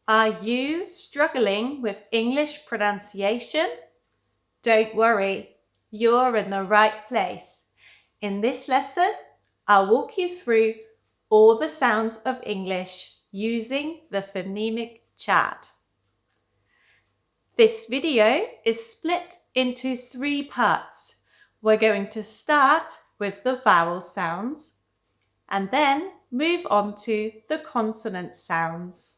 Are you struggling with English pronunciation? Don't worry, you're in the right place. In this lesson, I'll walk you through all the sounds of English using the phonemic chart. This video is split into 3 parts. We're going to start with the vowel sounds and then move on to the consonant sounds.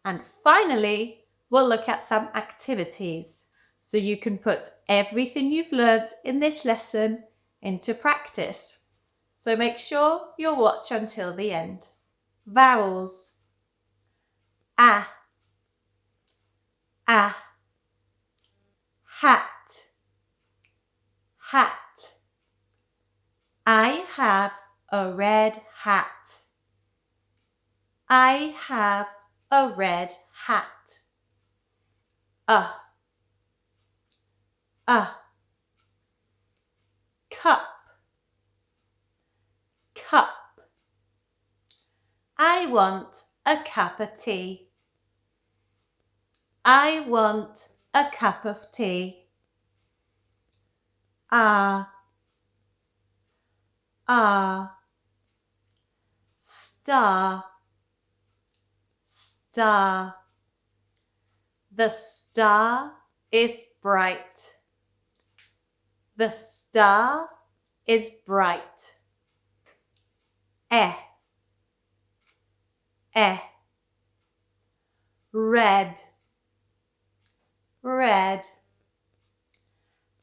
And finally, we'll look at some activities so you can put everything you've learned in this lesson into practice. So make sure you'll watch until the end. Vowels. A, a. Hat, hat. I have a red hat. I have a red hat. A, cup, cup. I want a cup of tea. I want a cup of tea. Ah, star, star. The star is bright. The star is bright. Red, red.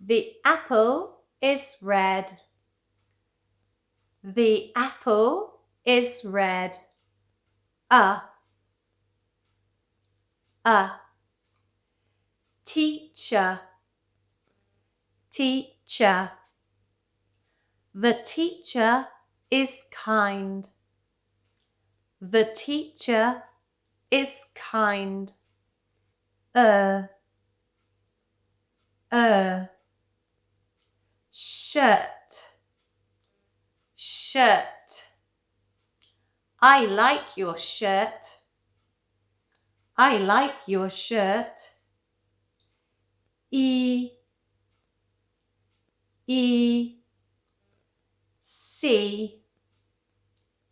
The apple is red. The apple is red. Teacher, teacher. The teacher is kind. The teacher is kind. Shirt, shirt. I like your shirt. I like your shirt. See,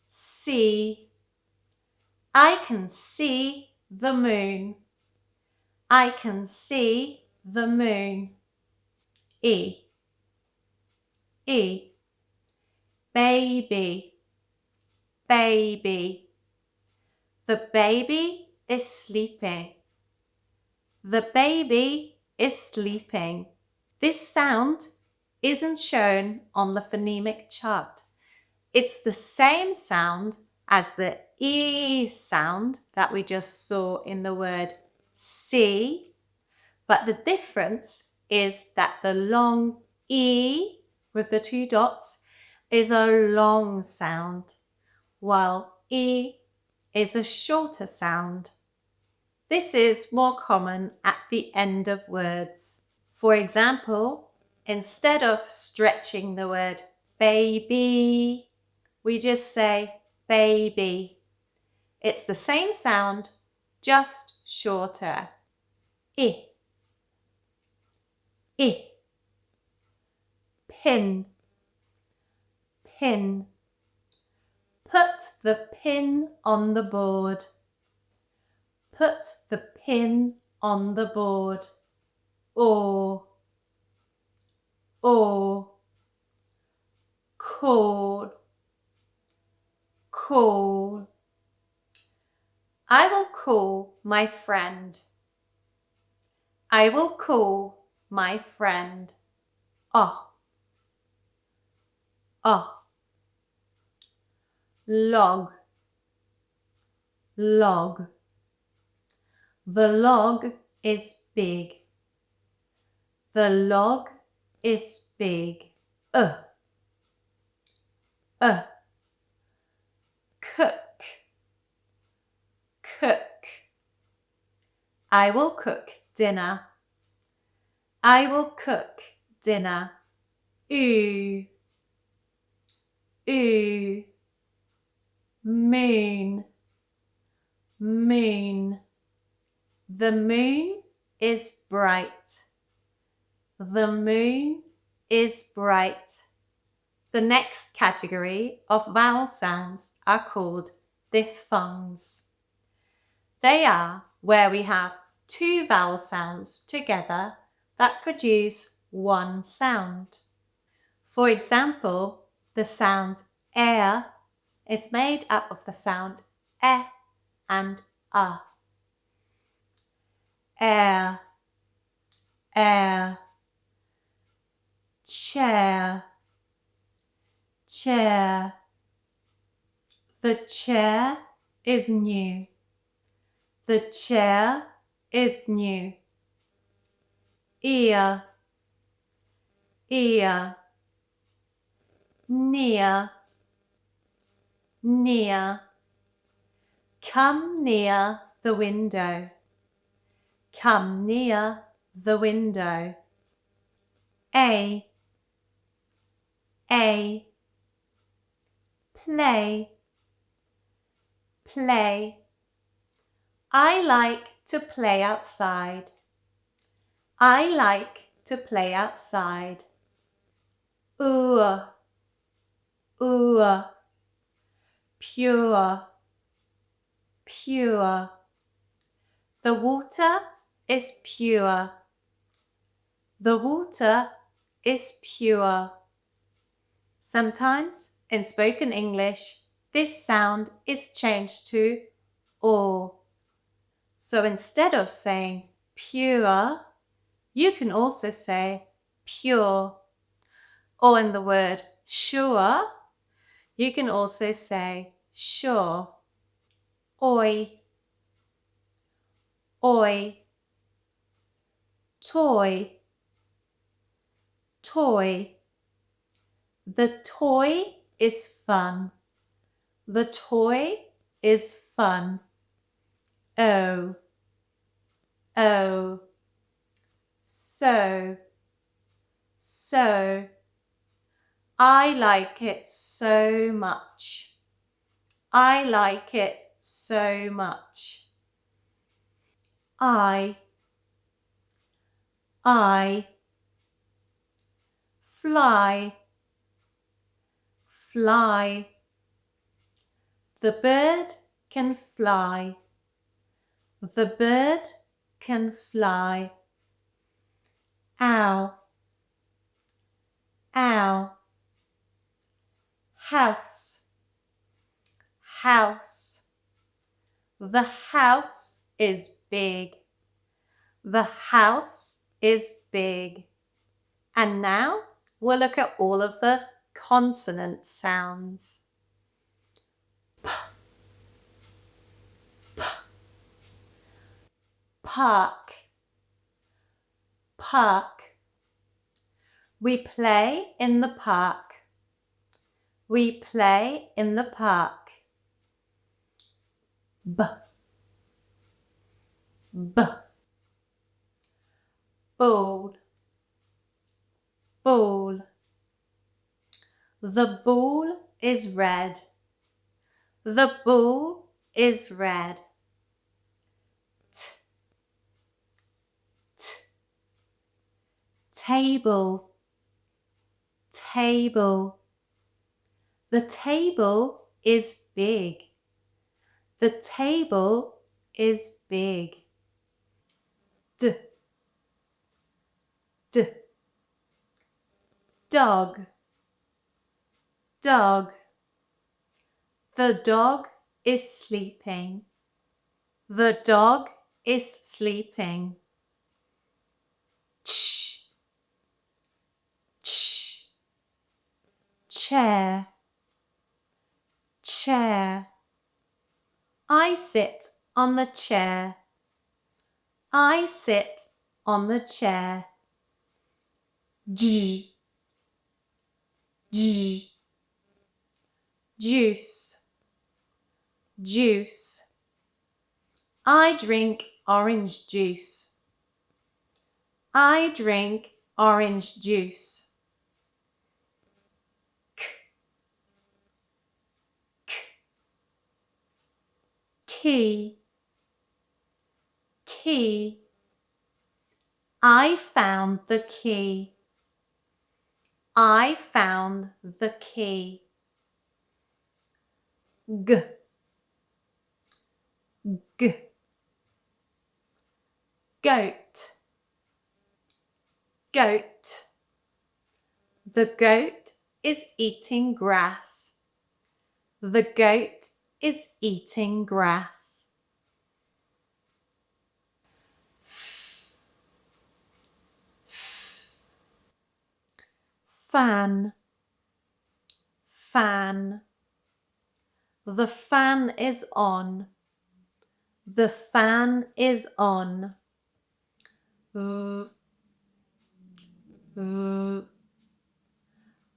see. I can see the moon. I can see the moon. Baby, baby. The baby is sleeping. The baby is sleeping. This sound isn't shown on the phonemic chart. It's the same sound as the E sound that we just saw in the word see, but the difference is that the long E with the 2 dots is a long sound, while E is a shorter sound. This is more common at the end of words. For example, instead of stretching the word baby, we just say baby. It's the same sound, just shorter. Pin, pin. Put the pin on the board. Put the pin on the board. Or, call, call. I will call my friend. I will call my friend. Log, log. The log is big. The log is big. Cook, cook. I will cook dinner. I will cook dinner. Moon, moon. The moon is bright. The moon is bright. The next category of vowel sounds are called diphthongs. They are where we have two vowel sounds together that produce one sound. For example, the sound air is made up of the sound e and a. Air, air. Chair, chair. The chair is new. The chair is new. Ear, ear. Near, near. Come near the window. Come near the window. A, a. Play, play. I like to play outside. I like to play outside. Ooh, ooh. Pure, pure. The water is pure. The water is pure. Sometimes in spoken English, this sound is changed to or. So instead of saying pure, you can also say pure. Or in the word sure, you can also say sure. Oi, oi. Toy, toy. The toy is fun. The toy is fun. Oh, oh. So, so. I like it so much. I like it so much. I. Fly, fly. The bird can fly. The bird can fly. Ow, ow. House, house. The house is big. The house is big. And now we'll look at all of the consonant sounds. Park, park. We play in the park. We play in the park. B, b. Ball, ball. The ball is red. The ball is red. T, t. Table, table. The table is big. The table is big. D, d. Dog, dog. The dog is sleeping. The dog is sleeping. Ch, ch. Chair, chair. I sit on the chair. I sit on the chair. J, j. Juice, juice. I drink orange juice. I drink orange juice. K, k. Key, key. I found the key. I found the key. G, g. Goat, goat. The goat is eating grass. The goat is eating grass. Fan, fan. The fan is on. The fan is on. V, v.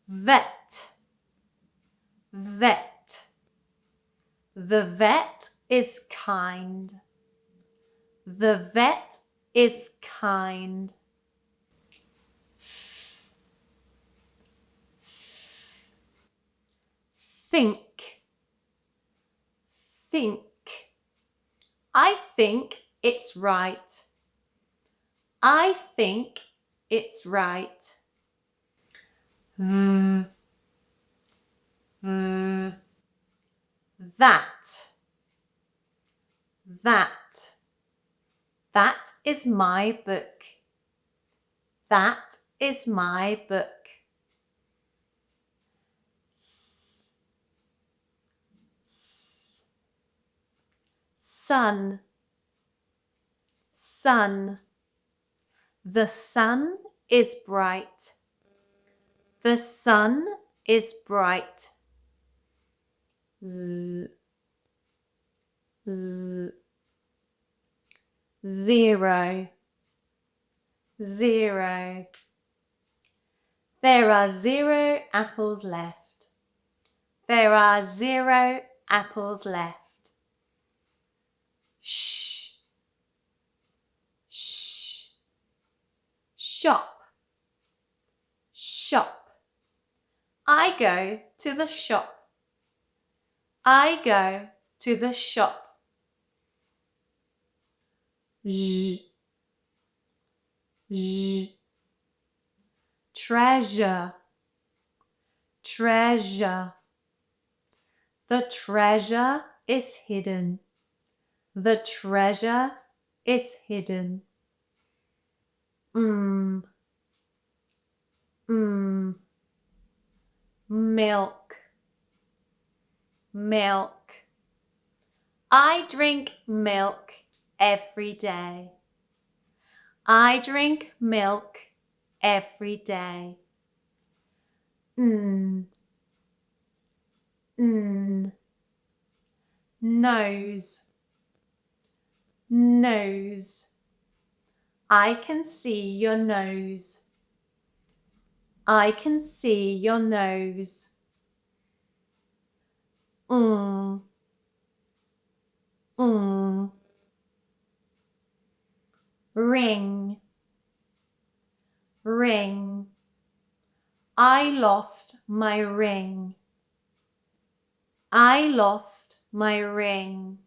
Vet, vet. The vet is kind. The vet is kind. Think, think. I think it's right. I think it's right. That, that. That is my book. That is my book. S, s. Sun, sun. The sun is bright. The sun is bright. Z, z. Zero, zero. There are 0 apples left. There are 0 apples left. Shh, shh. Shop, shop. I go to the shop. I go to the shop. J, j. Treasure, treasure. The treasure is hidden. The treasure is hidden. Milk, milk. I drink milk every day. I drink milk every day. Nose, nose. I can see your nose. I can see your nose. Ring, ring. I lost my ring. I lost my ring.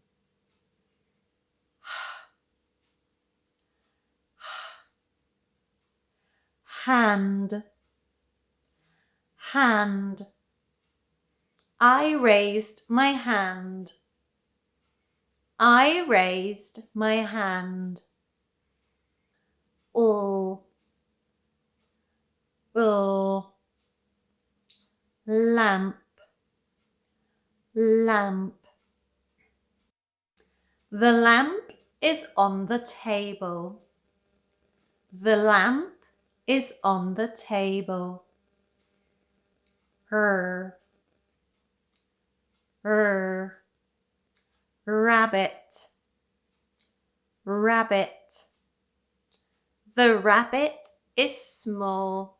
Hand, hand. I raised my hand. I raised my hand. Lamp, lamp. The lamp is on the table. The lamp is on the table. Rabbit, rabbit. The rabbit is small.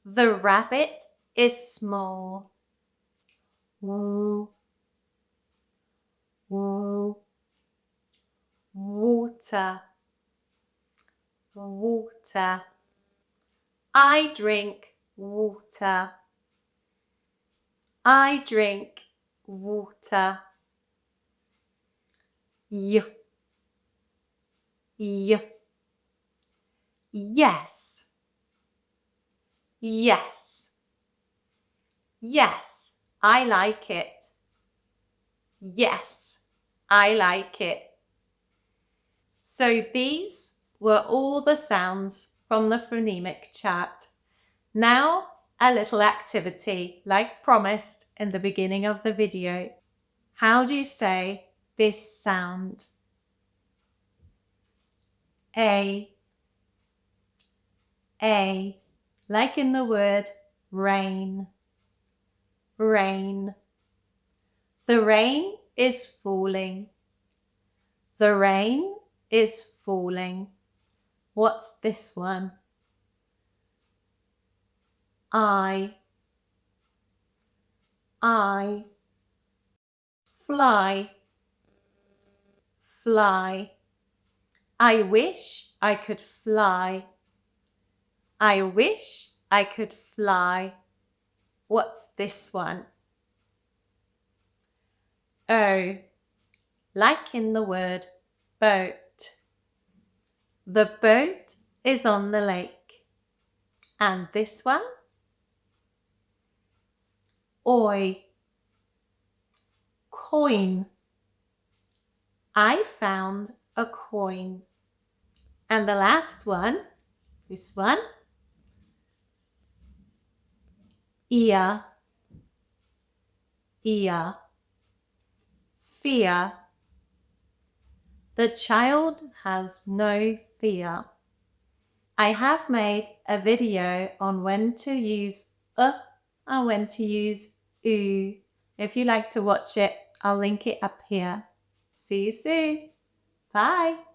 The rabbit is small. Water, water. I drink water. I drink water. Y. Yes. Yes. Yes, I like it. Yes, I like it. So these were all the sounds from the phonemic chart. Now a little activity like promised in the beginning of the video. How do you say this sound? A, like in the word rain. Rain. The rain is falling. The rain is falling. What's this one? I. Fly. Fly. I wish I could fly. I wish I could fly. What's this one? O, like in the word boat. The boat is on the lake. And this one? Oi, coin. I found a coin. And the last one, this one? Ear, ear. Fear. The child has no fear. I have made a video on when to use and when to use oo. If you like to watch it, I'll link it up here. See you soon. Bye.